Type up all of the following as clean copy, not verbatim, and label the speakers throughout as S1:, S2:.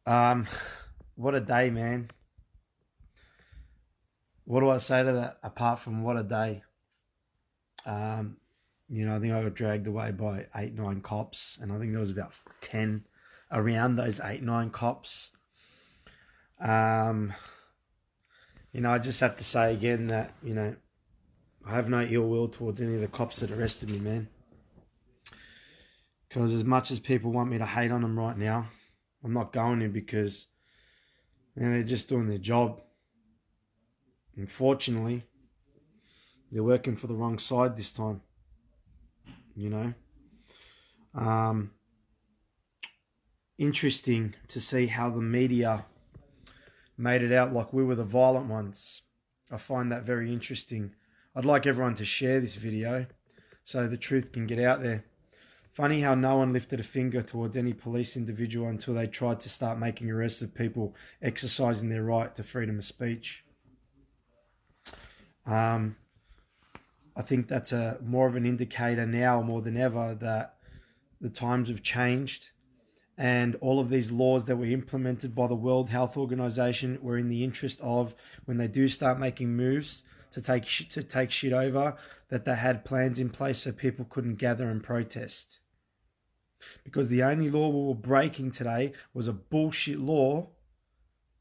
S1: Um, what a day, man. What do I say to that apart from what a day? Um, I think I got dragged away by 8, 9 cops, and I think there was about 10 around those 8, 9 cops. Um, I just have to say again that, I have no ill will towards any of the cops that arrested me, man. Because as much as people want me to hate on them right now, I'm not going to because they're just doing their job. Unfortunately, they're working for the wrong side this time, you know. Um, Interesting to see how the media made it out like we were the violent ones. I find that very interesting. I'd like everyone to share this video so the truth can get out there. Funny how no one lifted a finger towards any police individual until they tried to start making arrests of people exercising their right to freedom of speech. I think that's more of an indicator now more than ever that the times have changed, and all of these laws that were implemented by the World Health Organization were in the interest of, when they do start making moves to take shit over, that they had plans in place so people couldn't gather and protest. Because the only law we were breaking today was a bullshit law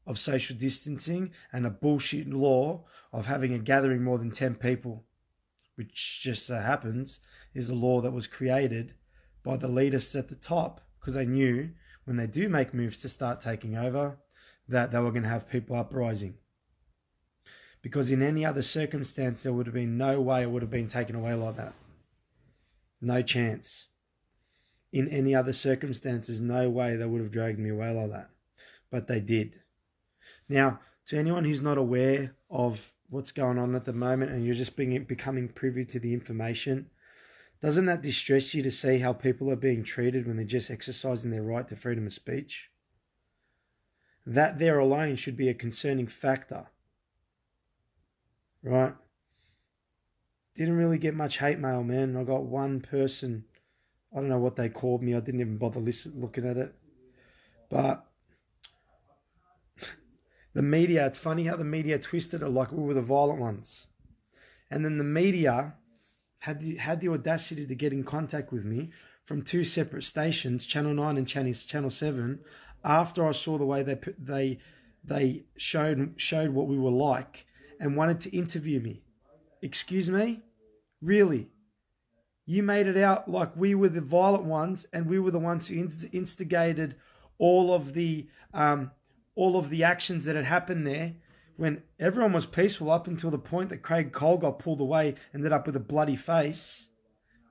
S1: of social distancing and a bullshit law of having a gathering more than 10 people, which just so happens is a law that was created by the leaders at the top, because they knew when they do make moves to start taking over that they were going to have people uprising. Because in any other circumstance, there would have been no way it would have been taken away like that. No chance. In any other circumstances, no way they would have dragged me away like that. But they did. Now, to anyone who's not aware of what's going on at the moment and you're just becoming privy to the information, doesn't that distress you to see how people are being treated when they're just exercising their right to freedom of speech? That there alone should be a concerning factor, right? Didn't really get much hate mail, man. I got one person, I don't know what they called me. I didn't even bother looking at it. But the media, it's funny how the media twisted it like we were the violent ones. And then the media had the audacity to get in contact with me from two separate stations, Channel 9 and Channel 7, after I saw the way they showed what we were like and wanted to interview me. Excuse me? Really? You made it out like we were the violent ones and we were the ones who instigated all of the actions that had happened there, when everyone was peaceful up until the point that Craig Cole got pulled away, ended up with a bloody face,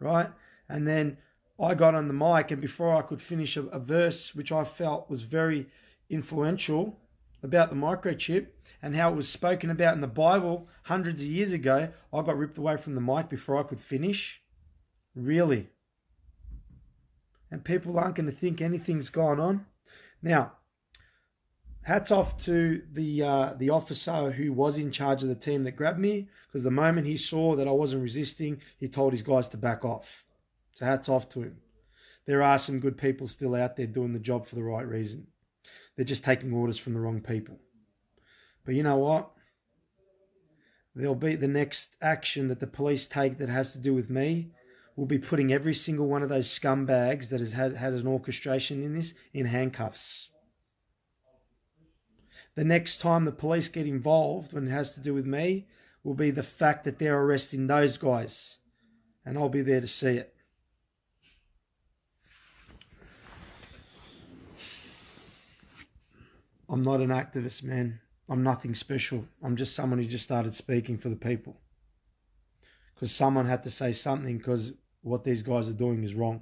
S1: right? And then I got on the mic, and before I could finish a verse, which I felt was very influential about the microchip and how it was spoken about in the Bible hundreds of years ago, I got ripped away from the mic before I could finish. Really? And people aren't going to think anything's gone on. Now, hats off to the officer who was in charge of the team that grabbed me, because the moment he saw that I wasn't resisting, he told his guys to back off. So hats off to him. There are some good people still out there doing the job for the right reason. They're just taking orders from the wrong people. But you know what? There'll be the next action that the police take that has to do with me. We'll be putting every single one of those scumbags that has had an orchestration in this in handcuffs. The next time the police get involved when it has to do with me will be the fact that they're arresting those guys. And I'll be there to see it. I'm not an activist, man. I'm nothing special. I'm just someone who just started speaking for the people. Because someone had to say something, because what these guys are doing is wrong.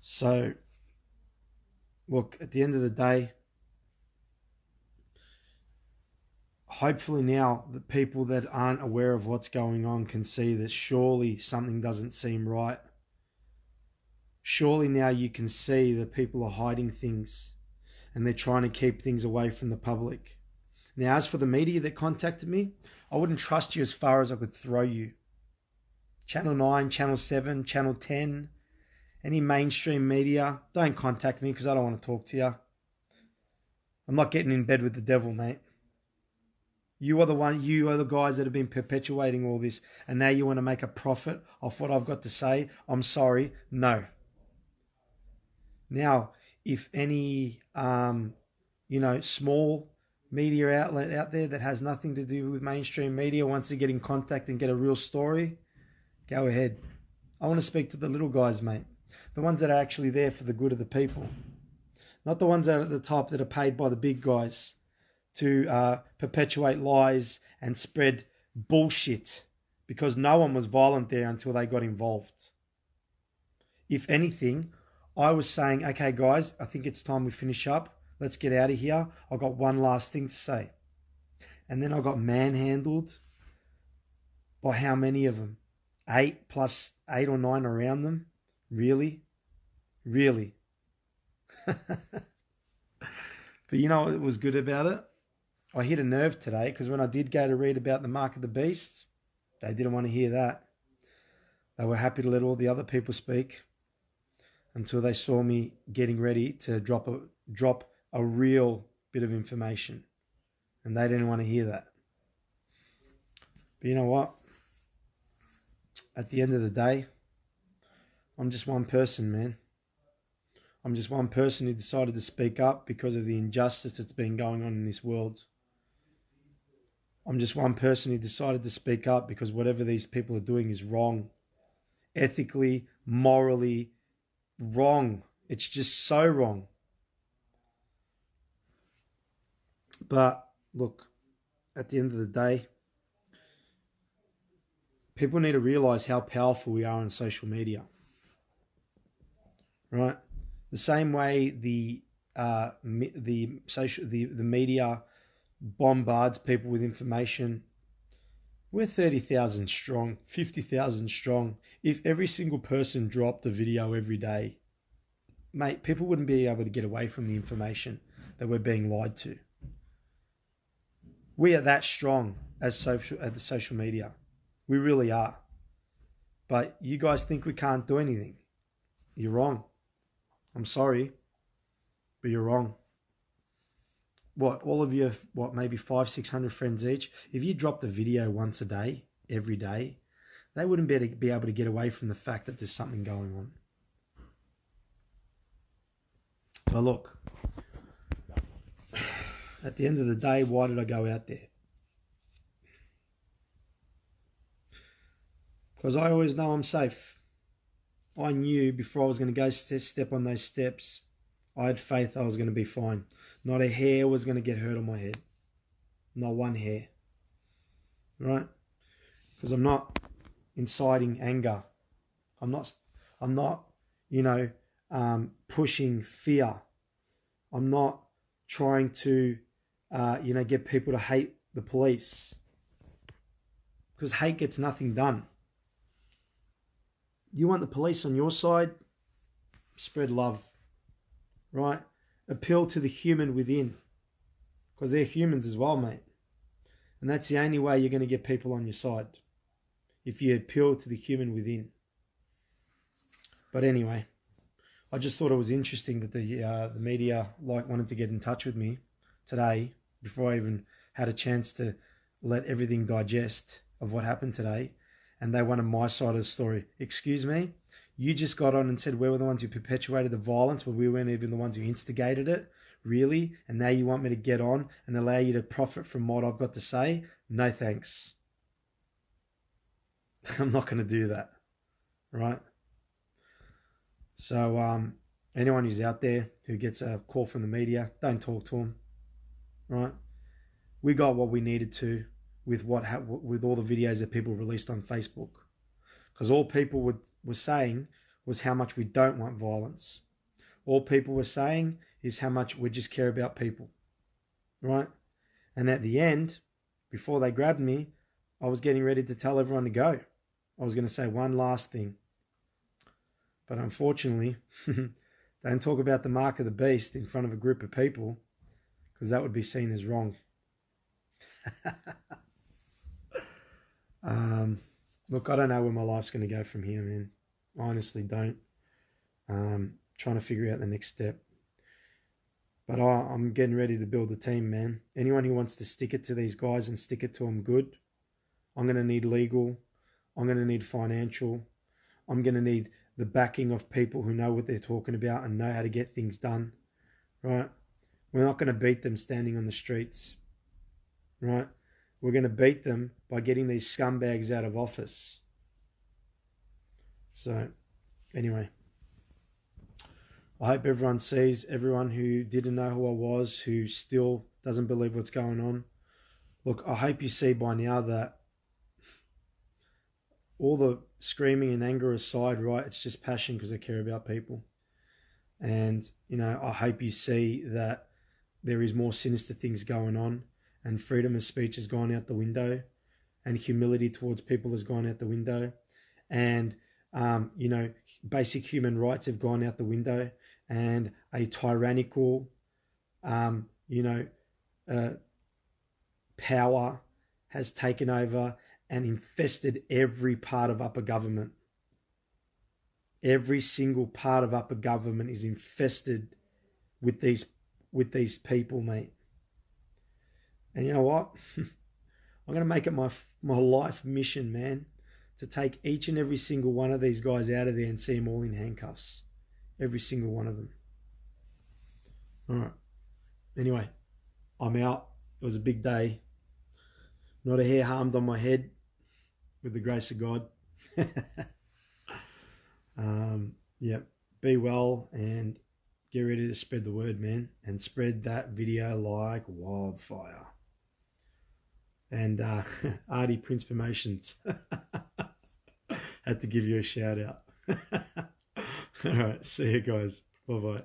S1: So, look, at the end of the day, hopefully now the people that aren't aware of what's going on can see that surely something doesn't seem right. Surely now you can see that people are hiding things and they're trying to keep things away from the public. Now, as for the media that contacted me, I wouldn't trust you as far as I could throw you. Channel 9, Channel 7, Channel 10, Any mainstream media, don't contact me because I don't want to talk to you. I'm not getting in bed with the devil, mate. You are the guys that have been perpetuating all this, and now you want to make a profit off what I've got to say. I'm sorry, no. Now, if any, small media outlet out there that has nothing to do with mainstream media wants to get in contact and get a real story, go ahead. I want to speak to the little guys, mate. The ones that are actually there for the good of the people. Not the ones that are at the top that are paid by the big guys to perpetuate lies and spread bullshit, because no one was violent there until they got involved. If anything, I was saying, okay, guys, I think it's time we finish up. Let's get out of here. I've got one last thing to say. And then I got manhandled by how many of them? 8 plus 8 or 9 around them? Really? Really? But you know what was good about it? I hit a nerve today because when I did go to read about the mark of the beast, they didn't want to hear that. They were happy to let all the other people speak until they saw me getting ready to drop a real bit of information. And they didn't want to hear that. But you know what? At the end of the day, I'm just one person, man. I'm just one person who decided to speak up because of the injustice that's been going on in this world. I'm just one person who decided to speak up because whatever these people are doing is wrong. Ethically, morally, wrong. It's just so wrong. But look, at the end of the day, people need to realize how powerful we are on social media. Right? The same way the media bombards people with information. We're 30,000 strong, 50,000 strong. If every single person dropped a video every day, mate, people wouldn't be able to get away from the information that we're being lied to. We are that strong as the social media. We really are. But you guys think we can't do anything. You're wrong. I'm sorry, but you're wrong. What, all of you, maybe 500-600 friends each, if you dropped a video once a day, every day, they wouldn't be able to get away from the fact that there's something going on. But look, at the end of the day, why did I go out there? Because I always know I'm safe. I knew before I was going to go step on those steps, I had faith I was going to be fine. Not a hair was going to get hurt on my head. Not one hair. Right? Because I'm not inciting anger. I'm not, pushing fear. I'm not trying to, get people to hate the police. Because hate gets nothing done. You want the police on your side? Spread love. Right? Appeal to the human within. Because they're humans as well, mate. And that's the only way you're going to get people on your side. If you appeal to the human within. But anyway, I just thought it was interesting that the media wanted to get in touch with me today before I even had a chance to let everything digest of what happened today. And they wanted my side of the story. Excuse me? You just got on and said we were the ones who perpetuated the violence, but we weren't even the ones who instigated it? Really? And now you want me to get on and allow you to profit from what I've got to say? No thanks. I'm not going to do that. Right? So anyone who's out there who gets a call from the media, don't talk to them. Right? We got what we needed to with all the videos that people released on Facebook. Because all people were saying was how much we don't want violence. All people were saying is how much we just care about people. Right? And at the end, before they grabbed me, I was getting ready to tell everyone to go. I was going to say one last thing. But unfortunately, don't talk about the mark of the beast in front of a group of people, because that would be seen as wrong. Look, I don't know where my life's going to go from here, man. I honestly don't. trying to figure out the next step. But I'm getting ready to build a team, man. Anyone who wants to stick it to these guys and stick it to them good, I'm going to need legal. I'm going to need financial. I'm going to need the backing of people who know what they're talking about and know how to get things done, right? We're not going to beat them standing on the streets, right? We're going to beat them by getting these scumbags out of office. So, anyway, I hope everyone sees, everyone who didn't know who I was, who still doesn't believe what's going on. Look, I hope you see by now that all the screaming and anger aside, right, it's just passion because I care about people. And, you know, I hope you see that there is more sinister things going on, and freedom of speech has gone out the window, and humility towards people has gone out the window, and, you know, basic human rights have gone out the window, and a tyrannical, you know, power has taken over and infested every part of upper government. Every single part of upper government is infested with these people, mate. And you know what? I'm going to make it my life mission, man, to take each and every single one of these guys out of there and see them all in handcuffs. Every single one of them. All right. Anyway, I'm out. It was a big day. Not a hair harmed on my head, with the grace of God. Yeah, be well and get ready to spread the word, man, and spread that video like wildfire. And Artie Prince Promotions had to give you a shout out. All right, see you guys. Bye bye.